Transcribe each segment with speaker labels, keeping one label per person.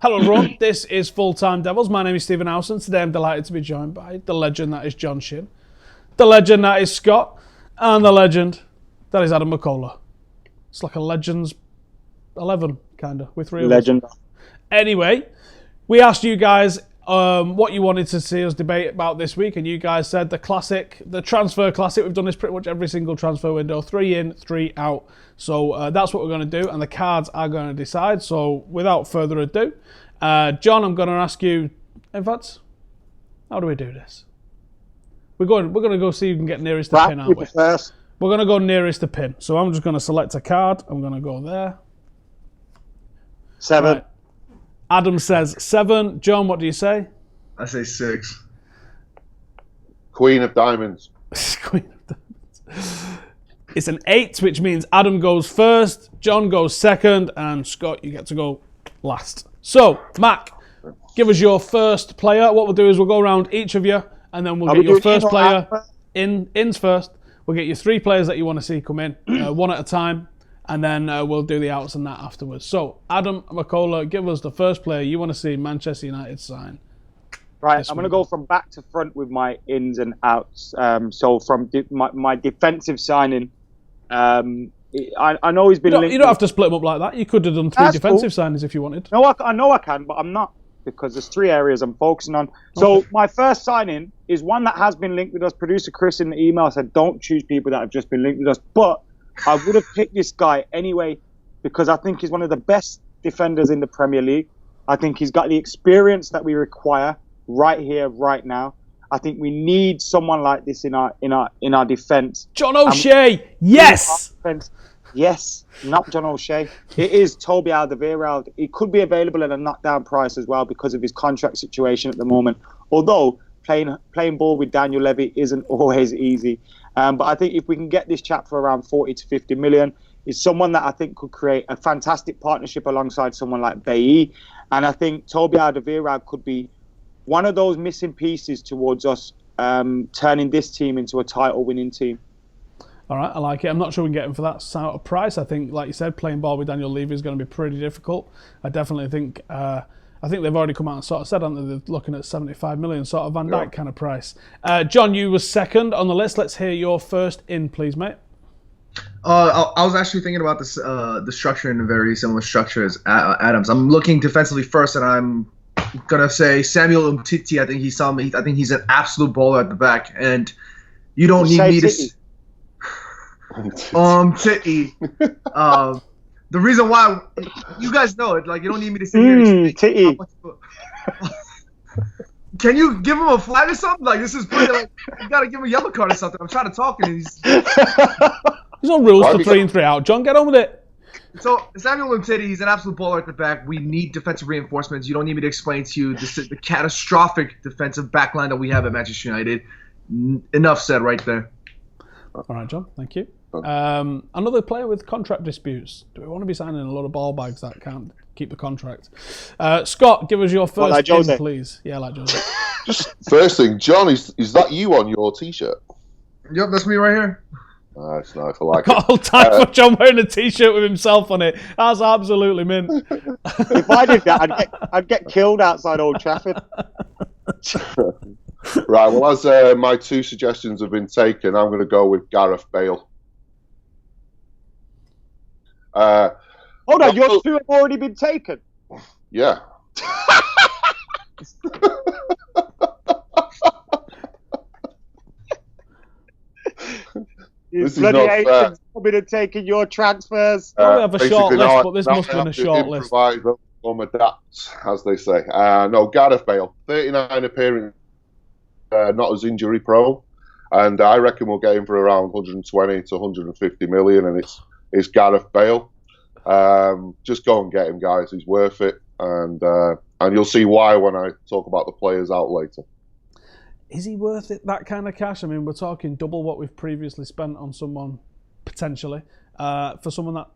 Speaker 1: Hello everyone, this is Full Time Devils. My name is Stephen Howson. Today I'm delighted to be joined by the legend that is John Shin, the legend that is Scott, and the legend that is Adam McKola. It's like a Legends 11, kind of, with three
Speaker 2: legend.
Speaker 1: of us. Anyway, we asked you guys what you wanted to see us debate about this week, and you guys said the transfer classic. We've done this pretty much every single transfer window, 3 in, 3 out. So that's what we're going to do, and the cards are going to decide. So without further ado, John, I'm going to ask you, in fact, how do we do this? We're going to go see who can get nearest the pin, aren't we?
Speaker 2: First.
Speaker 1: We're going to go nearest the pin. So I'm just going to select a card. I'm going to go there.
Speaker 2: 7.
Speaker 1: Right. Adam says 7. John, what do you say?
Speaker 3: I say 6.
Speaker 4: Queen of Diamonds.
Speaker 1: Queen of Diamonds. It's an 8, which means Adam goes first, John goes second, and Scott, you get to go last. So, Mac, give us your first player. What we'll do is we'll go around each of you, and then we'll get your first player ins first. We'll get you 3 players that you want to see come in, one at a time, and then we'll do the outs and that afterwards. So, Adam McKola, give us the first player you want to see Manchester United sign.
Speaker 2: Right, I'm going to go from back to front with my ins and outs. So, from my defensive signing, I know he's been linked.
Speaker 1: You don't have to split them up like that. You could have done 3 defensive signings if you wanted.
Speaker 2: No, I know I can, but I'm not, because there's 3 areas I'm focusing on. So my first signing is one that has been linked with us. Producer Chris in the email said, don't choose people that have just been linked with us. But I would have picked this guy anyway, because I think he's one of the best defenders in the Premier League. I think he's got the experience that we require right here, right now. I think we need someone like this in our defence.
Speaker 1: John O'Shea, yes!
Speaker 2: Yes, not John O'Shea. It is Toby Alderweireld. He could be available at a knockdown price as well because of his contract situation at the moment. Although playing ball with Daniel Levy isn't always easy. But I think if we can get this chap for around 40 to 50 million, he's someone that I think could create a fantastic partnership alongside someone like Bailly. And I think Toby Alderweireld could be one of those missing pieces towards us turning this team into a title-winning team.
Speaker 1: All right, I like it. I'm not sure we can get him for that sort of price. I think, like you said, playing ball with Daniel Levy is going to be pretty difficult. I definitely think. I think they've already come out and sort of said, aren't they? They're looking at 75 million, sort of Van Dijk kind of price. John, you were second on the list. Let's hear your first in, please, mate.
Speaker 3: I was actually thinking about this, the structure in a very similar structure as Adams. I'm looking defensively first, and I'm gonna say Samuel Umtiti. I think he's an absolute baller at the back, and you don't need me to. Titty. The reason why, you guys know it, like, you don't need me to sit here.
Speaker 2: Titty.
Speaker 3: Can you give him a flag or something? Like, this is pretty, like, you gotta give him a yellow card or something. I'm trying to talk, and he's.
Speaker 1: There's no rules for 3 and 3 out. John, get on with it.
Speaker 3: So, Samuel Umtiti, he's an absolute baller at the back. We need defensive reinforcements. You don't need me to explain to you the catastrophic defensive backline that we have at Manchester United. Enough said right there.
Speaker 1: All right, John, thank you. Another player with contract disputes. Do we want to be signing a lot of ball bags that can't keep the contract? Scott, give us your first in, please. Yeah, like Jose.
Speaker 4: Just first thing, John, is that you on your T-shirt?
Speaker 3: Yep, that's me right here.
Speaker 4: Nice, I like
Speaker 1: it. All time for John wearing a T-shirt with himself on it. That's absolutely mint.
Speaker 2: If I did that, I'd get killed outside Old Trafford.
Speaker 4: Right, well, as my 2 suggestions have been taken, I'm going to go with Gareth Bale.
Speaker 2: Hold on, your 2 have already been taken?
Speaker 4: Yeah.
Speaker 2: These bloody agents coming and taking your transfers.
Speaker 1: We have a short list, but this must have been a short list.
Speaker 4: Adapt, as they say. No, Gareth Bale, 39 appearances, not as injury prone, and I reckon we'll get him for around 120 to 150 million, and it's Gareth Bale. Just go and get him, guys. He's worth it, and you'll see why when I talk about the players out later.
Speaker 1: Is he worth it, that kind of cash? I mean, we're talking double what we've previously spent on someone, potentially, for someone that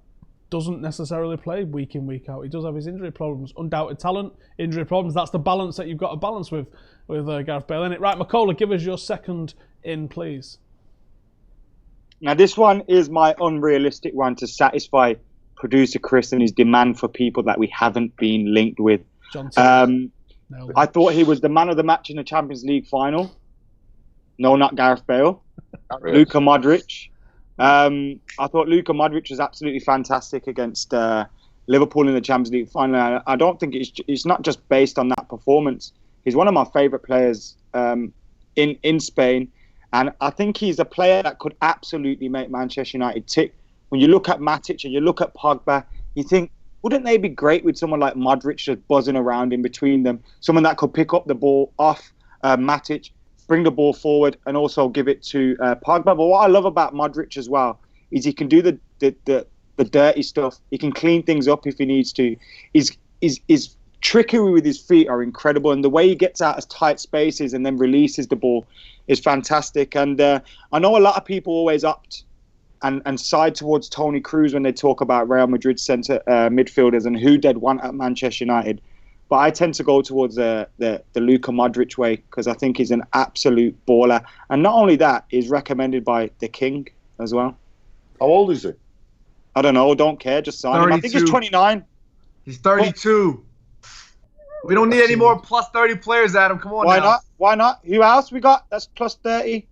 Speaker 1: doesn't necessarily play week in, week out. He does have his injury problems, undoubted talent, injury problems. That's the balance that you've got to balance with Gareth Bale, isn't it? Right, McKola, give us your second in, please.
Speaker 2: Now, this one is my unrealistic one to satisfy producer Chris and his demand for people that we haven't been linked with.
Speaker 1: Johnson.
Speaker 2: I thought he was the man of the match in the Champions League final. No, not Gareth Bale. Luka Modric. I thought Luka Modric was absolutely fantastic against Liverpool in the Champions League final. I don't think it's not just based on that performance. He's one of my favourite players in Spain. And I think he's a player that could absolutely make Manchester United tick. When you look at Matic and you look at Pogba, you think, wouldn't they be great with someone like Modric just buzzing around in between them? Someone that could pick up the ball off Matic, bring the ball forward, and also give it to Pogba. But what I love about Modric as well is he can do the dirty stuff. He can clean things up if he needs to. His trickery with his feet are incredible, and the way he gets out of tight spaces and then releases the ball is fantastic. And I know a lot of people always opt and side towards Toni Kroos when they talk about Real Madrid centre midfielders and who they'd want at Manchester United. But I tend to go towards the Luka Modric way because I think he's an absolute baller. And not only that, he's recommended by the King as well.
Speaker 4: How old is he?
Speaker 2: I don't know. Don't care. Just sign him. I think he's 29.
Speaker 3: He's 32. We don't need any more plus 30 players, Adam. Come on
Speaker 2: Why
Speaker 3: now.
Speaker 2: not? Why not? Who else we got that's plus 30?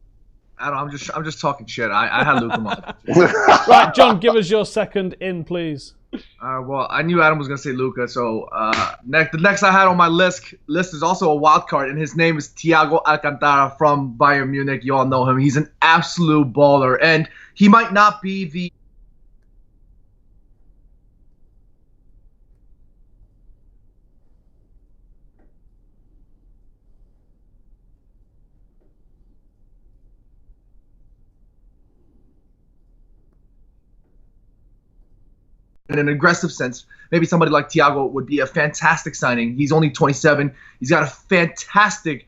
Speaker 3: I'm just talking shit. I had Luka Modric.
Speaker 1: Right, John, give us your second in, please.
Speaker 3: Well, I knew Adam was gonna say Luka, so the next I had on my list is also a wild card, and his name is Thiago Alcantara from Bayern Munich. You all know him. He's an absolute baller, and he might not be the in an aggressive sense. Maybe somebody like Thiago would be a fantastic signing. He's only 27. He's got a fantastic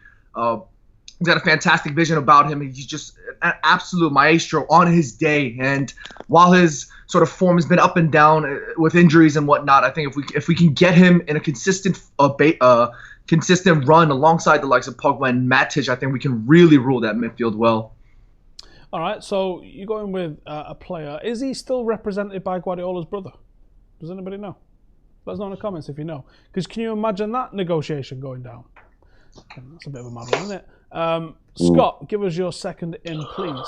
Speaker 3: vision about him. He's just an absolute maestro on his day. And while his sort of form has been up and down with injuries and whatnot, I think if we can get him in a consistent run alongside the likes of Pogba and Matic, I think we can really rule that midfield well.
Speaker 1: All right, so you're going with a player. Is he still represented by Guardiola's brother? Does anybody know? Let us know in the comments if you know. Because can you imagine that negotiation going down? That's a bit of a mad one, isn't it? Scott, give us your second in, please.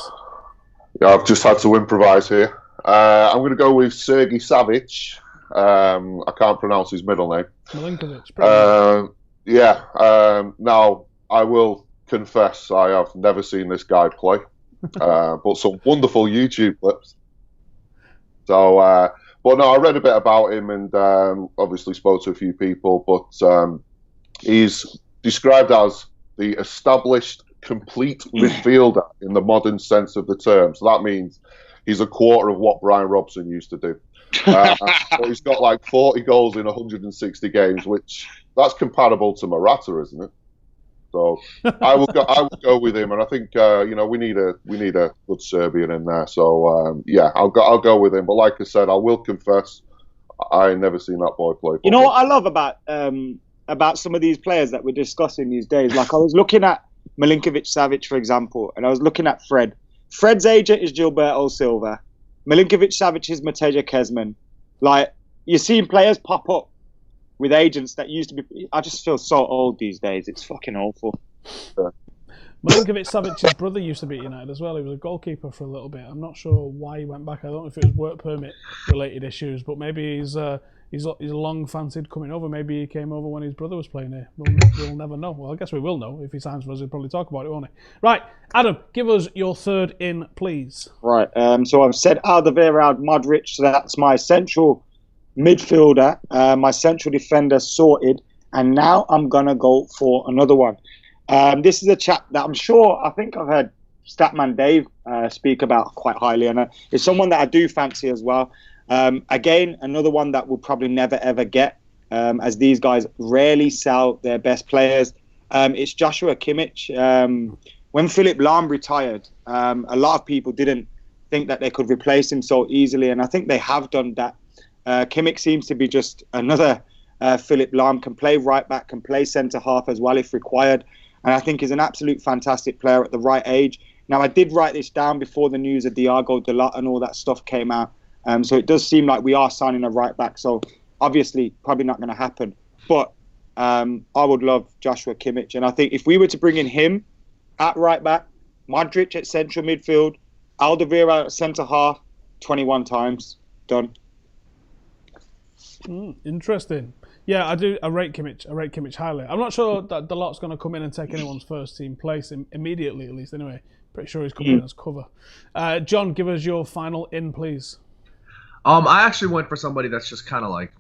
Speaker 4: Yeah, I've just had to improvise here. I'm going to go with Sergei Savic. I can't pronounce his middle name.
Speaker 1: Milinkovic.
Speaker 4: Now, I will confess I have never seen this guy play. But some wonderful YouTube clips. So, but no, I read a bit about him and obviously spoke to a few people. But he's described as the established, complete midfielder in the modern sense of the term. So that means he's a quarter of what Brian Robson used to do. But he's got like 40 goals in 160 games, which that's comparable to Morata, isn't it? So I will go with him, and I think we need a good Serbian in there. So I'll go with him. But like I said, I will confess I ain't never seen that boy play football.
Speaker 2: You know what I love about some of these players that we're discussing these days? Like I was looking at Milinkovic-Savic, for example, and I was looking at Fred. Fred's agent is Gilberto Silva. Milinkovic-Savic is Mateja Kezman. Like you're seeing players pop up with agents that used to be. I just feel so old these days. It's fucking awful.
Speaker 1: Milinkovic-Savic's brother used to be at United as well. He was a goalkeeper for a little bit. I'm not sure why he went back. I don't know if it was work permit related issues, but maybe he's long fancied coming over. Maybe he came over when his brother was playing here. We'll never know. Well, I guess we will know if he signs for us. He'll probably talk about it, won't he? Right, Adam, give us your third in, please.
Speaker 2: Right. So I've said Alderweireld, Modric. So that's my central midfielder, my central defender sorted, and now I'm gonna go for another one. This is a chap that I think I've heard Statman Dave speak about quite highly, and it's someone that I do fancy as well. Again, another one that we'll probably never ever get, as these guys rarely sell their best players. It's Joshua Kimmich. When Philipp Lahm retired, a lot of people didn't think that they could replace him so easily, and I think they have done that. Kimmich seems to be just another Philipp Lahm, can play right back, can play centre half as well if required, and I think he's an absolute fantastic player at the right age. Now, I did write this down before the news of Diogo Dalot and all that stuff came out, so it does seem like we are signing a right back, so obviously probably not going to happen. But I would love Joshua Kimmich. And I think if we were to bring in him at right back, Modric at central midfield, Alderweireld at centre half, 21 times. Done.
Speaker 1: Interesting. Yeah, I do. I rate Kimmich highly. I'm not sure that the lot's going to come in and take anyone's first team place immediately, at least. Anyway, pretty sure he's coming in as cover. John, give us your final in, please.
Speaker 3: I actually went for somebody that's just kind of like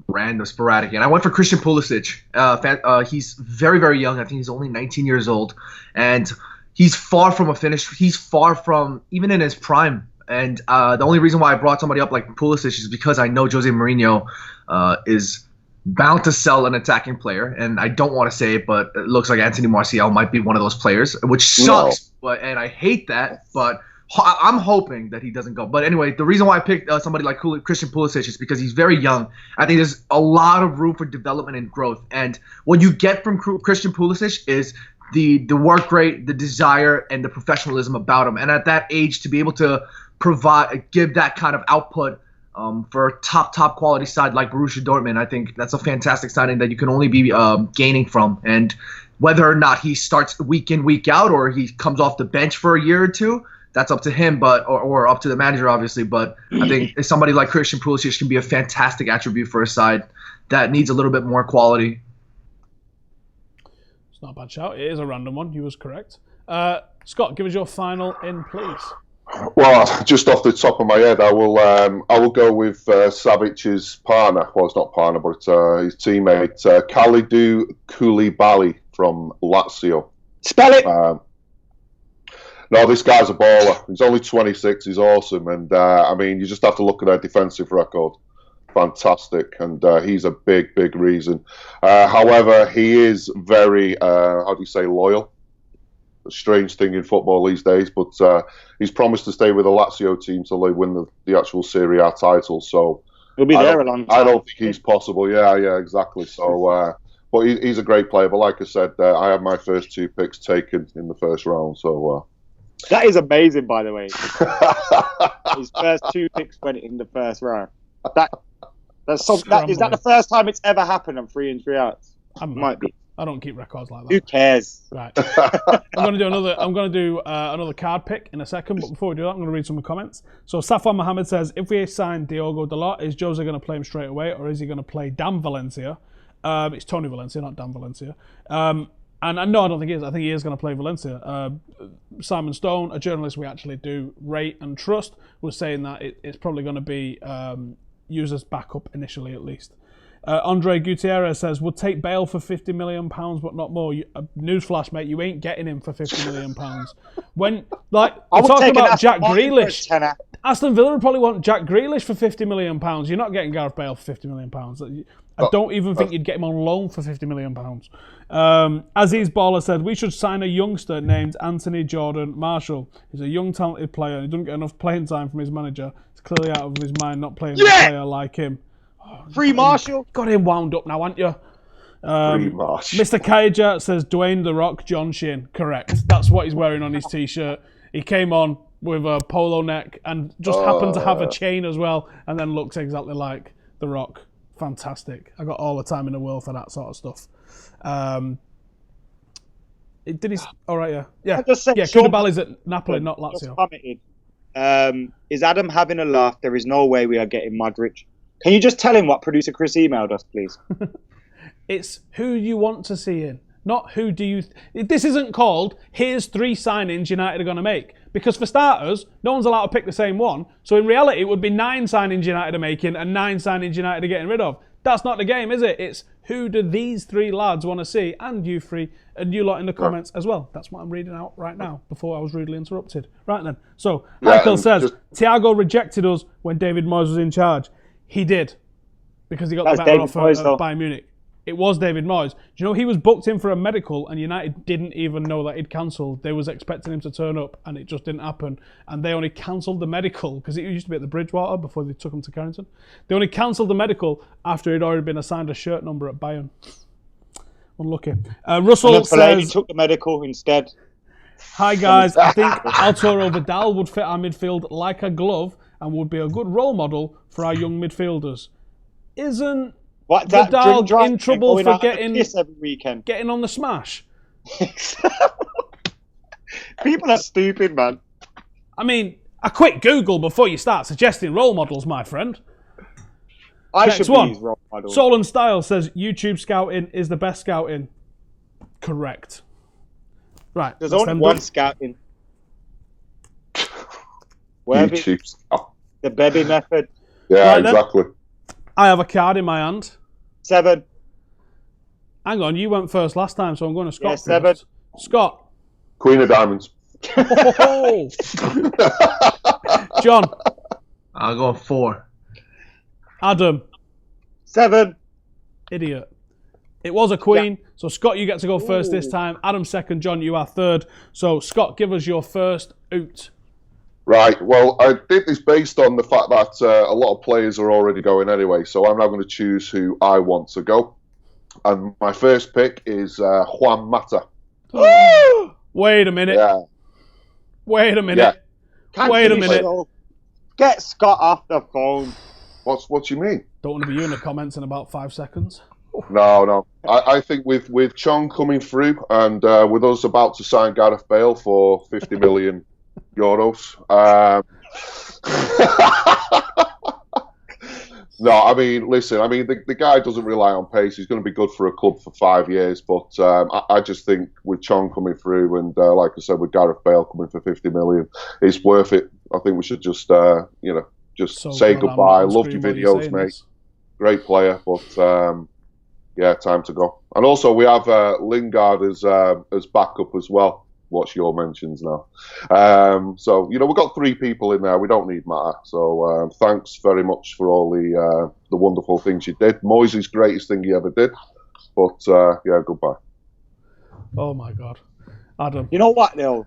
Speaker 3: random, sporadic, and I went for Christian Pulisic. He's very, very young. I think he's only 19 years old, and he's far from a finish. He's far from even in his prime. And the only reason why I brought somebody up like Pulisic is because I know Jose Mourinho is bound to sell an attacking player, and I don't want to say it, but it looks like Anthony Martial might be one of those players, which sucks. And I hate that, but I'm hoping that he doesn't go. But anyway, the reason why I picked somebody like Christian Pulisic is because he's very young. I think there's a lot of room for development and growth, and what you get from Christian Pulisic is the work rate, the desire, and the professionalism about him. And at that age, to be able to give that kind of output for a top quality side like Borussia Dortmund, I think that's a fantastic signing that you can only be gaining from. And whether or not he starts week in, week out, or he comes off the bench for a year or two, that's up to him, or up to the manager, obviously. But I think somebody like Christian Pulisic can be a fantastic attribute for a side that needs a little bit more quality.
Speaker 1: It's not a bad shout. It is a random one. You was correct. Scott, give us your final in, please.
Speaker 4: Well, just off the top of my head, I will go with Savic's partner. Well, it's not partner, but his teammate, Kalidou Koulibaly from Lazio.
Speaker 2: Spell it.
Speaker 4: No, this guy's a baller. He's only 26. He's awesome, and I mean, you just have to look at their defensive record. Fantastic, and he's a big reason. However, he is very, how do you say, loyal. A strange thing in football these days, but he's promised to stay with the Lazio team till they win the actual Serie A title. So
Speaker 2: he'll be there a long time.
Speaker 4: I don't think he's possible. Yeah, exactly. So, but he's a great player. But like I said, I have my first two picks taken in the first round. So
Speaker 2: that is amazing, by the way. His first two picks went in the first round. Is that the first time it's ever happened on 3 in 3 outs? Might be.
Speaker 1: I don't keep records like that.
Speaker 2: Who cares?
Speaker 1: Right. I'm going to do another card pick in a second, but before we do that, I'm going to read some of the comments. So Safwan Mohammed says, if we sign Diogo Dalot, is Jose going to play him straight away, or is he going to play Dan Valencia? It's Tony Valencia, not Dan Valencia. And no, I don't think he is. I think he is going to play Valencia. Simon Stone, a journalist we actually do rate and trust, was saying that it's probably going to be users backup initially at least. Andre Gutierrez says, would take Bale for £50 million, but not more. Newsflash, mate, you ain't getting him for £50 million. When, like, we're talking about Jack Grealish. Aston Villa would probably want Jack Grealish for £50 million. You're not getting Gareth Bale for £50 million. I don't even think you'd get him on loan for £50 million. Aziz Baller said, we should sign a youngster named Anthony Jordan Marshall. He's a young, talented player, and he doesn't get enough playing time from his manager. He's clearly out of his mind not playing with a player like him.
Speaker 2: Free Marshall.
Speaker 1: Got him wound up now, haven't you? Mr. Kaija says Dwayne The Rock John Shin. Correct. That's what he's wearing on his t-shirt. He came on with a polo neck and just happened to have a chain as well, and then looks exactly like The Rock. Fantastic. I got all the time in the world for that sort of stuff. Did he? All right, yeah. Yeah, Koulibaly's at Napoli, not Lazio.
Speaker 2: Is Adam having a laugh? There is no way we are getting Modric. Can you just tell him what producer Chris emailed us, please?
Speaker 1: It's who you want to see in, not who do you... This isn't called, here's 3 signings United are going to make. Because for starters, no one's allowed to pick the same one. So in reality, it would be 9 signings United are making and 9 signings United are getting rid of. That's not the game, is it? It's who do these 3 lads want to see? And you 3, and you lot in the comments as well. That's what I'm reading out right now before I was rudely interrupted. Right then. So, Michael says, Thiago rejected us when David Moyes was in charge. He did, because he got the better offer at Bayern Munich. It was David Moyes. Do you know he was booked in for a medical and United didn't even know that he'd cancelled? They was expecting him to turn up and it just didn't happen. And they only cancelled the medical, because it used to be at the Bridgewater before they took him to Carrington. They only cancelled the medical after he'd already been assigned a shirt number at Bayern. Unlucky. Russell says...
Speaker 2: He took the medical instead.
Speaker 1: Hi guys, I think Arturo Vidal would fit our midfield like a glove and would be a good role model for our young midfielders. Isn't
Speaker 2: What, that
Speaker 1: Vidal
Speaker 2: drink drive
Speaker 1: in trouble
Speaker 2: going
Speaker 1: for
Speaker 2: out on the piss every weekend.
Speaker 1: getting on the smash.
Speaker 2: People are stupid, man.
Speaker 1: I mean, a quick Google before you start suggesting role models, my friend.
Speaker 2: I
Speaker 1: Next
Speaker 2: should be
Speaker 1: one.
Speaker 2: his role model.
Speaker 1: Soul and Style says YouTube scouting is the best scouting. Correct. Right.
Speaker 2: There's
Speaker 1: let's
Speaker 2: only
Speaker 1: then
Speaker 2: one
Speaker 1: do-
Speaker 2: scouting. Wherever
Speaker 4: YouTube. Oh,
Speaker 2: the baby method.
Speaker 4: yeah,
Speaker 1: Right then.
Speaker 4: exactly.
Speaker 1: I have a card in my hand.
Speaker 2: 7.
Speaker 1: Hang on, you went first last time, so I'm going to Scott
Speaker 2: Yeah, 7.
Speaker 1: first. Scott.
Speaker 4: Queen of Diamonds.
Speaker 1: Oh. John.
Speaker 3: I'll go 4.
Speaker 1: Adam.
Speaker 2: 7.
Speaker 1: Idiot. It was a queen, so Scott, you get to go first this time. Adam second, John, you are third. So Scott, give us your first oot.
Speaker 4: Right. Well, I did this based on the fact that a lot of players are already going anyway, so I'm now going to choose who I want to go. And my first pick is Juan Mata.
Speaker 1: Wait a minute.
Speaker 4: Yeah.
Speaker 1: Wait a minute. Wait a minute.
Speaker 2: Get Scott off the phone.
Speaker 4: What do you mean?
Speaker 1: Don't want to be you in the comments in about 5 seconds.
Speaker 4: No. I think with Chong coming through and with us about to sign Gareth Bale for 50 million euros. No, I mean, listen, I mean, the guy doesn't rely on pace. He's going to be good for a club for 5 years. But I just think with Chong coming through and, like I said, with Gareth Bale coming for 50 million, it's worth it. I think we should just, say goodbye. Loved your videos, mate.
Speaker 1: This.
Speaker 4: Great player, but yeah, time to go. And also, we have Lingard as backup as well. What's your mentions now? So, we've got 3 people in there. We don't need Mata. So, thanks very much for all the wonderful things you did. Moisey's greatest thing he ever did. But, yeah, goodbye.
Speaker 1: Oh, my God. Adam.
Speaker 2: You know what, though?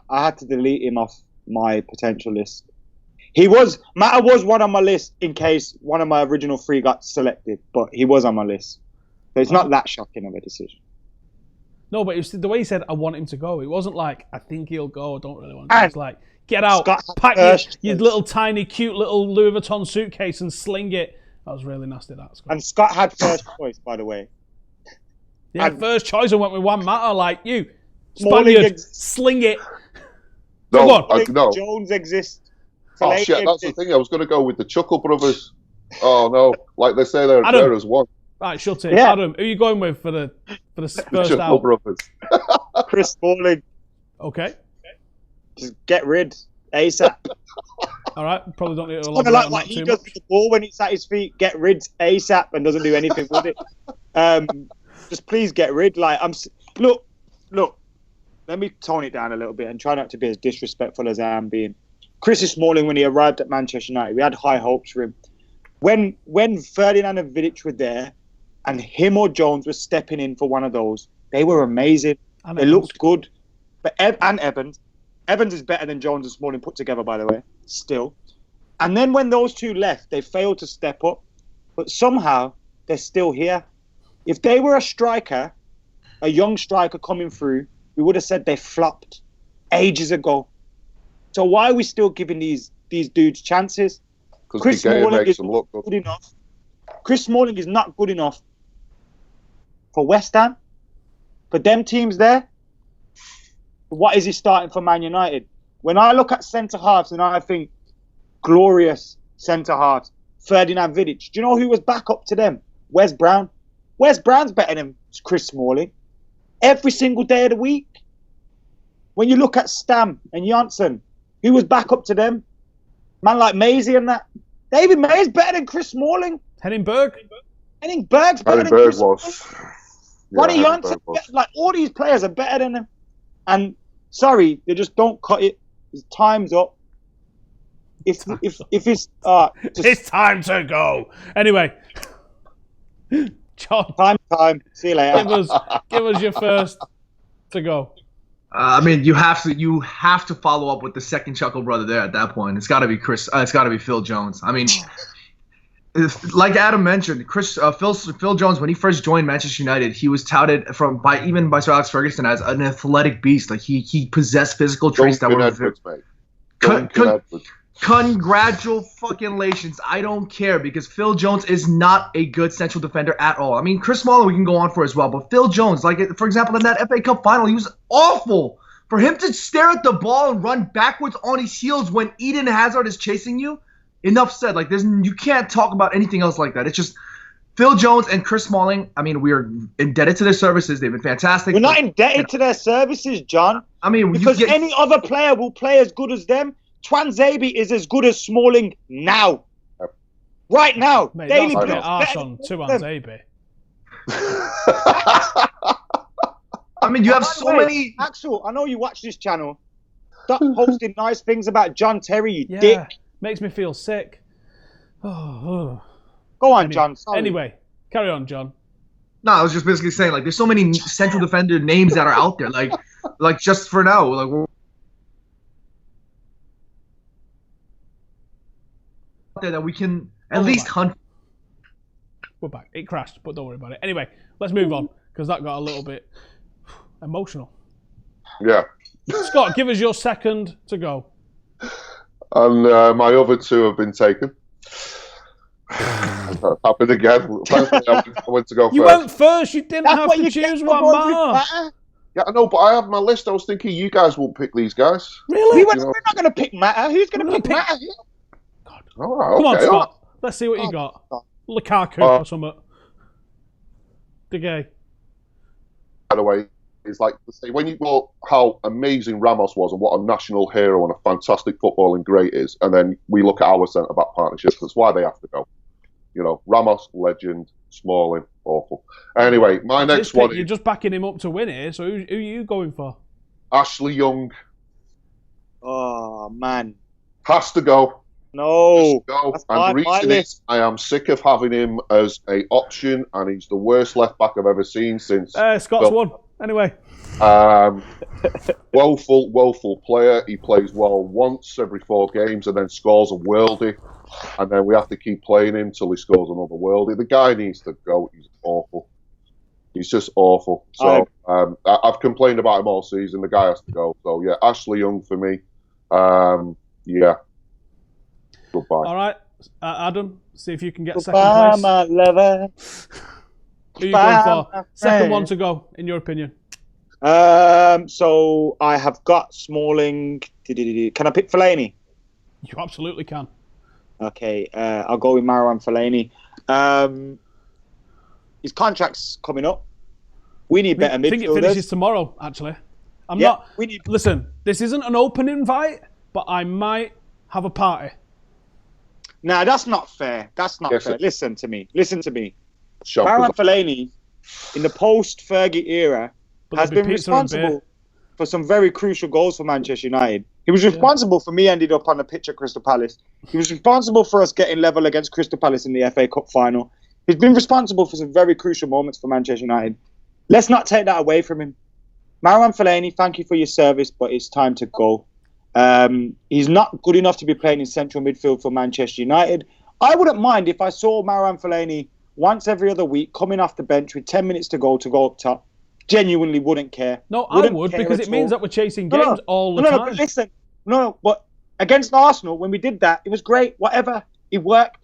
Speaker 2: I had to delete him off my potential list. Mata was one on my list in case one of my original 3 got selected, but he was on my list. So it's not that shocking of a decision.
Speaker 1: No, but it was the way he said, I want him to go. It wasn't like, I think he'll go, I don't really want to go. It's like, get out, pack your little tiny, cute little Louis Vuitton suitcase and sling it. That was really nasty, that. Scott.
Speaker 2: And Scott had first choice, by the way.
Speaker 1: Yeah,
Speaker 2: and
Speaker 1: first choice and went with Juan Mata, like you.
Speaker 2: Smalling
Speaker 1: Spaniard, sling it.
Speaker 4: No,
Speaker 1: Go on.
Speaker 4: no.
Speaker 2: Jones exists.
Speaker 4: Oh, shit, that's the thing. I was going to go with the Chuckle Brothers. Oh, no. Like they say, they're as one.
Speaker 1: Right, shut it.
Speaker 2: Yeah.
Speaker 1: Adam, who are you going with for the first
Speaker 4: Chuckle
Speaker 1: out?
Speaker 4: Brothers.
Speaker 2: Chris Smalling.
Speaker 1: Okay.
Speaker 2: Just get rid ASAP.
Speaker 1: All right. Probably don't need to
Speaker 2: Kind
Speaker 1: elaborate
Speaker 2: of like
Speaker 1: on
Speaker 2: what
Speaker 1: that
Speaker 2: he
Speaker 1: too
Speaker 2: does
Speaker 1: much.
Speaker 2: with the ball when it's at his feet. Get rid ASAP and doesn't do anything with it. Just please get rid. Like look. Let me tone it down a little bit and try not to be as disrespectful as I am being. Chris Smalling, when he arrived at Manchester United, we had high hopes for him. When Ferdinand and Vidic were there, and him or Jones was stepping in for one of those, they were amazing.
Speaker 1: And
Speaker 2: They looked good. But and Evans. Evans is better than Jones and Smalling put together, by the way, still. And then when those 2 left, they failed to step up. But somehow, they're still here. If they were a striker, a young striker coming through, we would have said they flopped ages ago. So why are we still giving these dudes chances?
Speaker 4: Because the game makes them look good.
Speaker 2: Enough. Chris Smalling is not good enough for West Ham. For them teams there, what is he starting for Man United? When I look at centre-halves and I think glorious centre-halves, Ferdinand Vidic, do you know who was back up to them? Wes Brown. Wes Brown's better than Chris Smalling. Every single day of the week. When you look at Stam and Janssen, who was back up to them? Man like Maisie and that. David May's better than Chris Smalling.
Speaker 1: Henningberg?
Speaker 2: Henningberg's better than Chris Smalling. Ronnie
Speaker 4: Yeah,
Speaker 2: Janssen, like all these players are better than him. And sorry, they just don't cut it. His time's up. If it's
Speaker 1: It's time to go. Anyway. John,
Speaker 2: time. See you later.
Speaker 1: give us your first to go.
Speaker 3: I mean, you have to follow up with the second Chuckle brother there at that point. It's got to be Chris. It's got to be Phil Jones. I mean, like Adam mentioned, Phil Jones, when he first joined Manchester United, he was touted by Sir Alex Ferguson as an athletic beast. Like he possessed physical traits that were
Speaker 4: Edwards, mate. Duncan Edwards.
Speaker 3: Congratulations. I don't care because Phil Jones is not a good central defender at all. I mean, Chris Smalling we can go on for as well, but Phil Jones, like for example, in that FA Cup final, he was awful. For him to stare at the ball and run backwards on his heels when Eden Hazard is chasing you, enough said. Like you can't talk about anything else like that. It's just Phil Jones and Chris Smalling. I mean, we are indebted to their services. They've been fantastic.
Speaker 2: We're not indebted to their services, John.
Speaker 3: I mean,
Speaker 2: because any other player will play as good as them. Twanzebe is as good as Smalling now. Right now.
Speaker 1: Mate,
Speaker 2: Daily
Speaker 1: that's a
Speaker 2: Bliss.
Speaker 1: bit harsh on Twanzebe.
Speaker 3: I mean, you have so many.
Speaker 2: Axel, I know you watch this channel. Stop posting nice things about John Terry, you
Speaker 1: Yeah,
Speaker 2: dick.
Speaker 1: makes me feel sick.
Speaker 2: Go on, John. Sorry.
Speaker 1: Anyway, carry on, John.
Speaker 3: No, I was just basically saying, like, there's so many central defender names that are out there. Like just for now, like, there that we can at least hunt.
Speaker 1: We're back. It crashed, but don't worry about it. Anyway, let's move on because that got a little bit emotional.
Speaker 4: Yeah.
Speaker 1: Scott, give us your second to go.
Speaker 4: And my other two have been taken. Happened again. Thankfully, I went to go first.
Speaker 1: You went first. You didn't have to choose one, Mark.
Speaker 4: Yeah, I know, but I had my list. I was thinking you guys won't pick these guys.
Speaker 1: Really?
Speaker 2: We're not going to pick Matter. Who's going to pick Matter?
Speaker 4: All right,
Speaker 1: Come on,
Speaker 4: okay,
Speaker 1: Scott. Let's see what you got. Lukaku or something. De Gea.
Speaker 4: By the way, it's like to say when you know how amazing Ramos was and what a national hero and a fantastic footballing great is, and then we look at our centre back partnerships. That's why they have to go. You know, Ramos, legend. Smalling, awful. Anyway, my next one.
Speaker 1: You're just backing him up to win here. So who are you going for?
Speaker 4: Ashley Young.
Speaker 2: Oh man,
Speaker 4: has to go.
Speaker 2: No.
Speaker 4: Go. And the reason is I am sick of having him as a option, and he's the worst left back I've ever seen since.
Speaker 1: Scott's won. Anyway.
Speaker 4: Woeful player. He plays well once every 4 games and then scores a worldie. And then we have to keep playing him till he scores another worldie. The guy needs to go. He's awful. He's just awful. So I've complained about him all season. The guy has to go. So yeah, Ashley Young for me. Yeah. Goodbye.
Speaker 1: All right, Adam. See if you can get
Speaker 2: Goodbye,
Speaker 1: second place.
Speaker 2: my lover.
Speaker 1: Who are you going for? Second one to go, in your opinion.
Speaker 2: So I have got Smalling. Can I pick Fellaini?
Speaker 1: You absolutely can.
Speaker 2: Okay, I'll go with Marouane Fellaini. His contract's coming up. We need better midfielders.
Speaker 1: I think it finishes tomorrow, actually. Listen, this isn't an open invite, but I might have a party.
Speaker 2: Nah, that's not fair. That's not fair. Listen to me. Marouane Fellaini, in the post-Fergie era, has been responsible for some very crucial goals for Manchester United. He was responsible for me ending up on the pitch at Crystal Palace. He was responsible for us getting level against Crystal Palace in the FA Cup final. He's been responsible for some very crucial moments for Manchester United. Let's not take that away from him. Marouane Fellaini, thank you for your service, but it's time to go. He's not good enough to be playing in central midfield for Manchester United. I wouldn't mind if I saw Marouane Fellaini once every other week coming off the bench with 10 minutes to go up top. Genuinely wouldn't care.
Speaker 1: No, I would, because it means that we're chasing games all the time.
Speaker 2: No, but listen. But against Arsenal, when we did that, it was great. Whatever. It worked.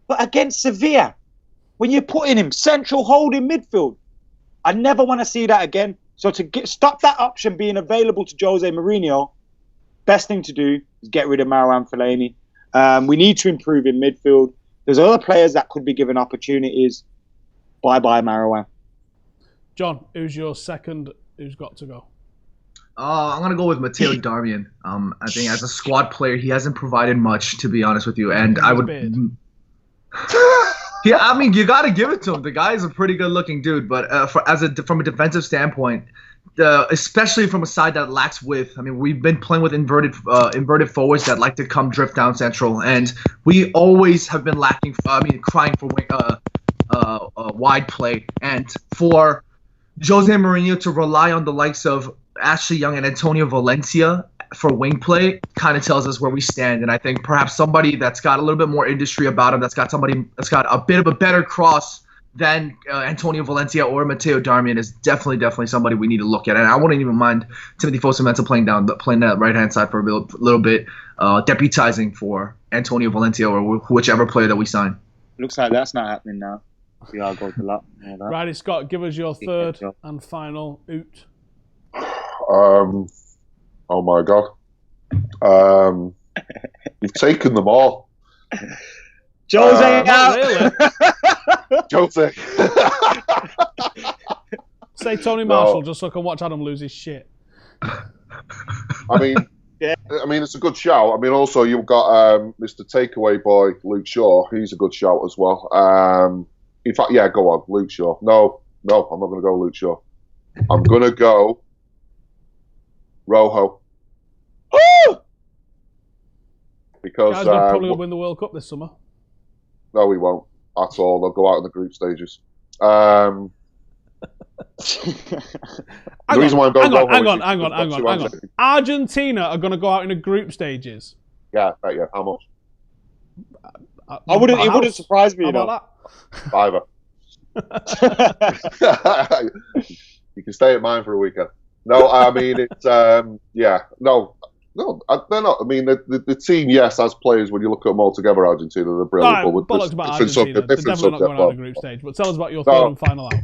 Speaker 2: But against Sevilla, when you're putting him central holding midfield, I never want to see that again. So to stop that option being available to Jose Mourinho, best thing to do is get rid of Marouane Fellaini. We need to improve in midfield. There's other players that could be given opportunities. Bye-bye, Marouane.
Speaker 1: John, who's your second who's got to go?
Speaker 3: I'm going to go with Matteo Darmian. I think as a squad player, he hasn't provided much, to be honest with you. And I would... Yeah, I mean, you got to give it to him. The guy is a pretty good-looking dude. But from a defensive standpoint, especially from a side that lacks width, I mean, we've been playing with inverted forwards that like to come drift down central. And we always have been crying for wide play. And for Jose Mourinho to rely on the likes of Ashley Young and Antonio Valencia for wing play kind of tells us where we stand. And I think perhaps somebody that's got a little bit more industry about him, that's got a bit of a better cross then Antonio Valencia or Matteo Darmian is definitely somebody we need to look at. And I wouldn't even mind Timothy Fosu-Mensah playing that right-hand side for a little bit, deputizing for Antonio Valencia or whichever player that we sign.
Speaker 2: Looks like that's not happening now. We are going to lot.
Speaker 1: Righty, Scott, give us your third and final oot.
Speaker 4: Oh my God. You've taken them all.
Speaker 2: Jose out.
Speaker 1: Really?
Speaker 4: Jose.
Speaker 1: Say Tony Marshall just so I can watch Adam lose his shit.
Speaker 4: I mean, it's a good shout. I mean, also you've got Mr. Takeaway Boy, Luke Shaw. He's a good shout as well. In fact, yeah, go on, Luke Shaw. No, I'm not going to go Luke Shaw. I'm going to go Rojo. Because
Speaker 1: guys, we're probably going to win the World Cup this summer.
Speaker 4: No, we won't at all. They'll go out in the group stages. The reason why I'm going
Speaker 1: hang on. Argentina are going to go out in the group stages.
Speaker 4: Yeah, yeah. How much?
Speaker 2: It wouldn't surprise me.
Speaker 1: How about
Speaker 4: that? $5. You can stay at mine for a weekend. No, I mean it's yeah. No, they're not. I mean the team, yes, as players, when you look at them all together, Argentina, they're brilliant.
Speaker 1: Right,
Speaker 4: but
Speaker 1: bollocks about Argentina. They're definitely not going out of the group stage. But tell us about your third and final out.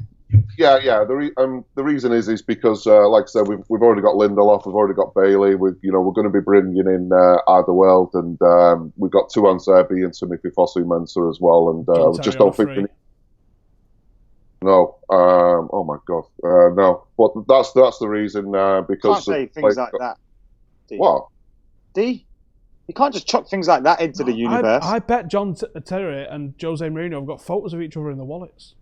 Speaker 4: Yeah. The reason is because, like I said, we've already got Lindelof, we've already got Bailey. We're going to be bringing in Alderweireld, and we've got Tuan Zerbi and Timothy Fosu-Mensah as well. And we just don't think. No. Oh my God. No. But that's the reason. Because
Speaker 2: you can't say things like that. D.
Speaker 4: What?
Speaker 2: D. You can't just chuck things like that into the universe.
Speaker 1: I bet John Terry and Jose Mourinho have got photos of each other in the wallets.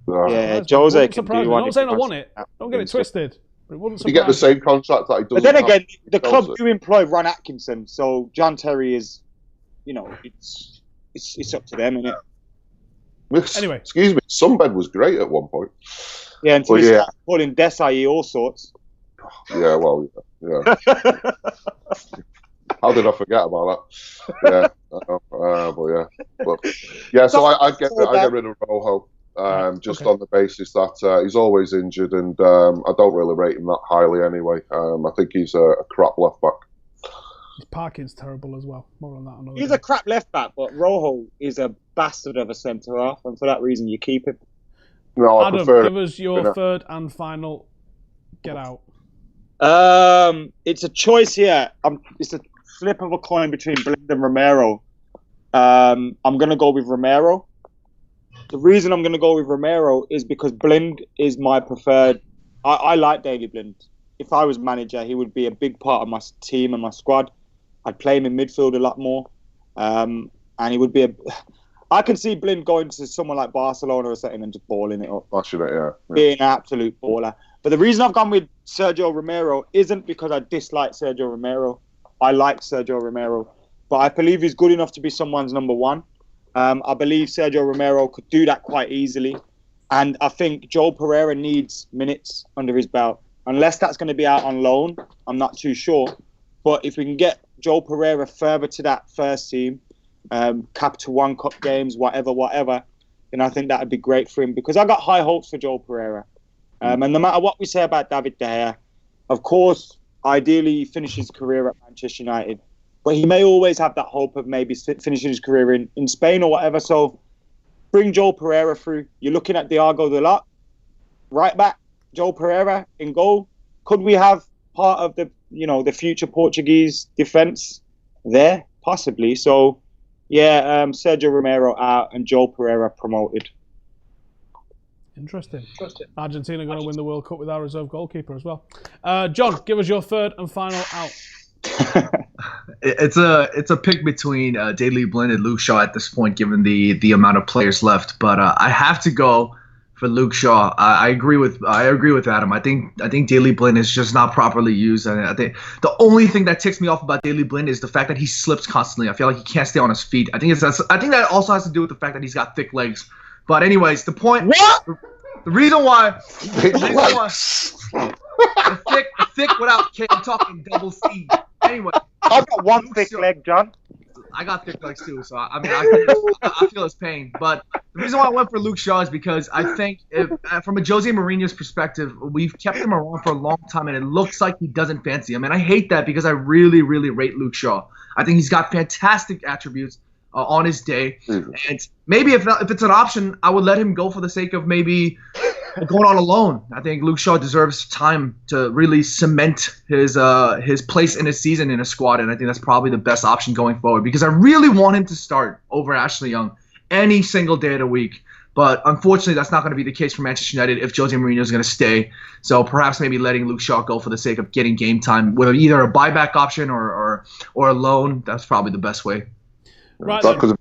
Speaker 2: Yeah, Jose can do
Speaker 1: I'm not saying I want it. Don't get it twisted. But it wouldn't surprise
Speaker 4: you get the same contract that he does.
Speaker 2: But then again, the club do employ Ron Atkinson, so John Terry is, it's up to them, isn't it?
Speaker 1: Anyway,
Speaker 4: excuse me. Sunbed was great at one point.
Speaker 2: Yeah, until he started calling Desai all sorts.
Speaker 4: Yeah, well, yeah. How did I forget about that? Yeah, so I get rid of Rojo. Just on the basis that he's always injured, and I don't really rate him that highly anyway. I think he's a crap left back.
Speaker 1: His parking's terrible as well. More on that another
Speaker 2: He's
Speaker 1: day.
Speaker 2: a crap left back, but Rojo is a bastard of a centre half, and for that reason, you keep him.
Speaker 4: No, I
Speaker 1: Adam,
Speaker 4: prefer
Speaker 1: give us your third and final get out.
Speaker 2: It's a choice here. It's a flip of a coin between Blind and Romero. I'm going to go with Romero. The reason I'm going to go with Romero is because Blind is my preferred. I like Daley Blind. If I was manager, he would be a big part of my team and my squad. I'd play him in midfield a lot more. And he would be I can see Blind going to someone like Barcelona or something and just balling it up. Being an absolute baller. But the reason I've gone with Sergio Romero isn't because I dislike Sergio Romero. I like Sergio Romero. But I believe he's good enough to be someone's number one. I believe Sergio Romero could do that quite easily. And I think Joel Pereira needs minutes under his belt. Unless that's going to be out on loan, I'm not too sure. But if we can get Joel Pereira further to that first team, cap to 1 cup games, whatever, then I think that would be great for him. Because I got high hopes for Joel Pereira. And no matter what we say about David De Gea, of course, ideally he finishes his career at Manchester United. But he may always have that hope of maybe finishing his career in Spain or whatever. So bring Joel Pereira through. You're looking at Diogo Dalot, right back, Joel Pereira in goal. Could we have part of the future Portuguese defence there? Possibly. So, yeah, Sergio Romero out and Joel Pereira promoted.
Speaker 1: Interesting. Argentina going to win the World Cup with our reserve goalkeeper as well. John, give us your third and final out.
Speaker 3: It's a pick between Daley Blind and Luke Shaw at this point, given the amount of players left. But I have to go for Luke Shaw. I agree with Adam. I think Daley Blind is just not properly used. And I think the only thing that ticks me off about Daley Blind is the fact that he slips constantly. I feel like he can't stay on his feet. I think that also has to do with the fact that he's got thick legs. But anyways, the point.
Speaker 2: What?
Speaker 3: The reason why. Thick without K. I'm talking double C. Anyway.
Speaker 2: I've got one thick leg, John.
Speaker 3: I got thick legs too, so I feel his pain. But The reason why I went for Luke Shaw is because I think, from a Jose Mourinho's perspective, we've kept him around for a long time, and it looks like he doesn't fancy him. And I hate that because I really, really rate Luke Shaw. I think he's got fantastic attributes on his day. And maybe if it's an option, I would let him go for the sake of maybe going on a loan. I think Luke Shaw deserves time to really cement his place in his season in a squad, and I think that's probably the best option going forward because I really want him to start over Ashley Young any single day of the week. But unfortunately, that's not going to be the case for Manchester United if Jose Mourinho is going to stay. So perhaps maybe letting Luke Shaw go for the sake of getting game time, whether either a buyback option or a loan, that's probably the best way.
Speaker 1: Right,
Speaker 4: that could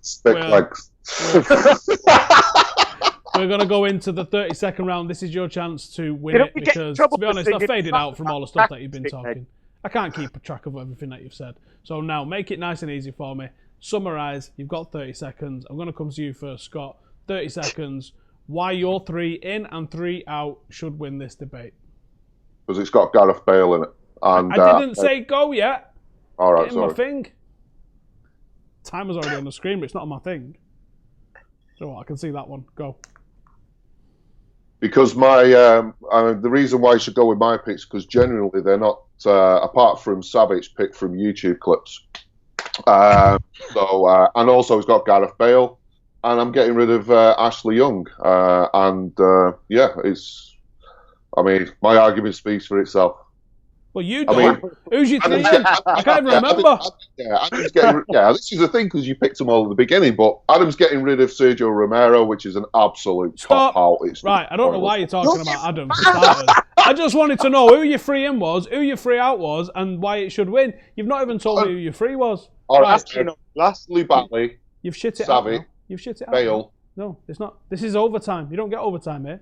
Speaker 1: we're going to go into the 30-second round. This is your chance to win it because, to be honest, I've faded out from all the stuff that you've been talking. I can't keep track of everything that you've said. So now, make it nice and easy for me. Summarise. You've got 30 seconds. I'm going to come to you first, Scott. 30 seconds. Why your 3 in and 3 out should win this debate?
Speaker 4: Because it's got Gareth Bale in it. And,
Speaker 1: I didn't say go yet.
Speaker 4: All right,
Speaker 1: sorry. My thing. Timer's already on the screen, but it's not on my thing. So I can see that one. Go.
Speaker 4: Because the reason why you should go with my picks, because generally they're not, apart from Savage, picked from YouTube clips. And also he's got Gareth Bale, and I'm getting rid of Ashley Young. My argument speaks for itself.
Speaker 1: Well, you don't. Who's your 3 in? I can't even remember.
Speaker 4: Adam's this is the thing because you picked them all at the beginning, but Adam's getting rid of Sergio Romero, which is an absolute cop-out.
Speaker 1: Right, I don't know why you're talking about Adam. I just wanted to know who your 3 in was, who your 3 out was, and why it should win. You've not even told me who your 3 was.
Speaker 4: All right, lastly, Batley.
Speaker 1: You've shit it
Speaker 4: Savvy,
Speaker 1: out. You've shit it out.
Speaker 4: Bale.
Speaker 1: No, it's not. This is overtime. You don't get overtime here.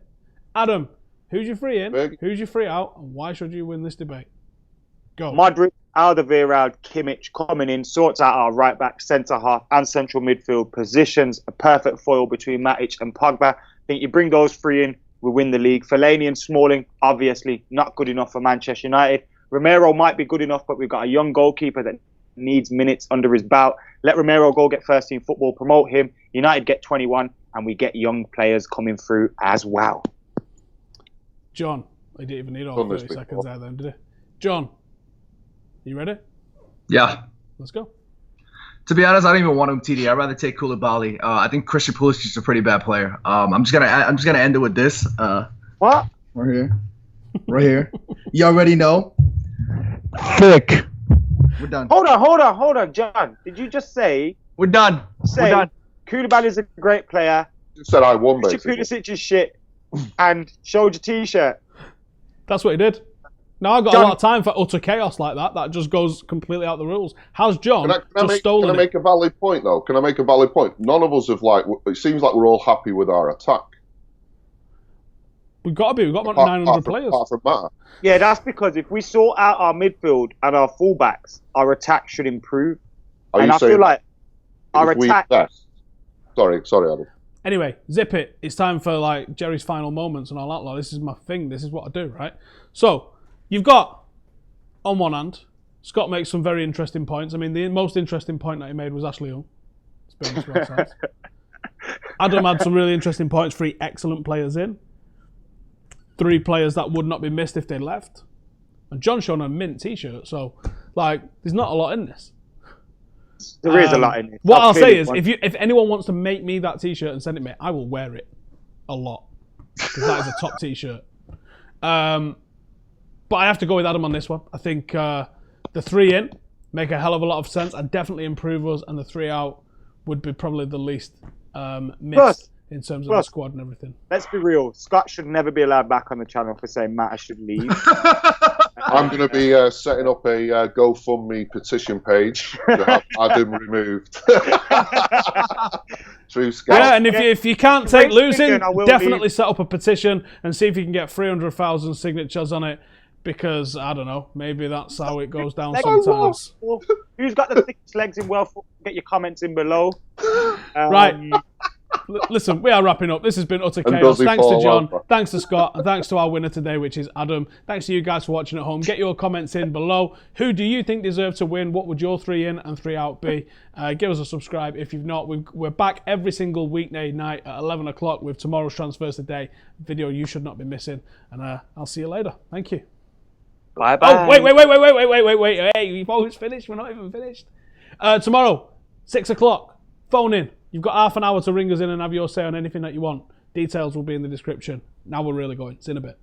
Speaker 1: Adam, who's your 3 in? Who's your 3 out? And why should you win this debate? Go.
Speaker 2: Modric, Alderweireld, Kimmich coming in, sorts out our right back, centre half, and central midfield positions. A perfect foil between Matic and Pogba. I think you bring those 3 in, we win the league. Fellaini and Smalling, obviously not good enough for Manchester United. Romero might be good enough, but we've got a young goalkeeper that needs minutes under his belt. Let Romero go get first team football, promote him. United get 21, and we get young players coming through as well.
Speaker 1: John, I didn't even need all 30 seconds there then, did it? John. You ready?
Speaker 3: Yeah.
Speaker 1: Let's go.
Speaker 3: To be honest, I don't even want Umtiti. I'd rather take Koulibaly. I think Christian Pulisic is a pretty bad player. I'm just gonna end it with this.
Speaker 2: What?
Speaker 3: Right here. You already know. Thick. We're done.
Speaker 2: Hold on, John. Did you just say?
Speaker 3: We're done. We're done.
Speaker 2: Koulibaly is a great player.
Speaker 4: You said I won, basically.
Speaker 2: Pulisic is shit, and showed your T-shirt.
Speaker 1: That's what he did. Now I've got a lot of time for utter chaos like that. That just goes completely out the rules. How's John stolen it?
Speaker 4: Can I make a valid point, though? Can I make a valid point? None of us have, it seems like we're all happy with our attack.
Speaker 1: We've got to be. We've got 900 players.
Speaker 4: Apart from that.
Speaker 2: Yeah, that's because if we sort out our midfield and our fullbacks, our attack should improve. I feel like our attack...
Speaker 4: Sorry, Adam.
Speaker 1: Anyway, zip it. It's time for, Jerry's final moments and all that. This is my thing. This is what I do, right? So... You've got, on one hand, Scott makes some very interesting points. I mean, the most interesting point that he made was Ashley Young. Adam had some really interesting points. 3 excellent players in. 3 players that would not be missed if they left. And John showed a mint T-shirt. So, there's not a lot in this.
Speaker 2: There is a lot in this.
Speaker 1: What I'll say is, if anyone wants to make me that T-shirt and send it me, I will wear it a lot. Because that is a top T-shirt. But I have to go with Adam on this one. I think the 3 in make a hell of a lot of sense and definitely improve us, and the 3 out would be probably the least missed in terms of the squad and everything.
Speaker 2: Let's be real. Scott should never be allowed back on the channel for saying Matt should leave.
Speaker 4: I'm going to be setting up a GoFundMe petition page to have Adam removed. Through Skype.
Speaker 1: Yeah, and if you can't take losing, definitely set up a petition and see if you can get 300,000 signatures on it. Because, I don't know, maybe that's how it goes down sometimes.
Speaker 2: Who's got the thickest legs in World Football? Get your comments in below.
Speaker 1: Right. Listen, we are wrapping up. This has been utter
Speaker 4: And
Speaker 1: chaos.
Speaker 4: does he
Speaker 1: Thanks to
Speaker 4: fall
Speaker 1: John.
Speaker 4: over?
Speaker 1: Thanks to Scott. And thanks to our winner today, which is Adam. Thanks to you guys for watching at home. Get your comments in below. Who do you think deserved to win? What would your 3 in and 3 out be? Give us a subscribe if you've not. We're back every single weekday night at 11 o'clock with tomorrow's Transfers Today video you should not be missing. And I'll see you later. Thank you.
Speaker 2: Bye-bye.
Speaker 1: Oh, wait. Hey, we've always finished. We're not even finished. Tomorrow, 6 o'clock. Phone in. You've got half an hour to ring us in and have your say on anything that you want. Details will be in the description. Now we're really going. See you in a bit.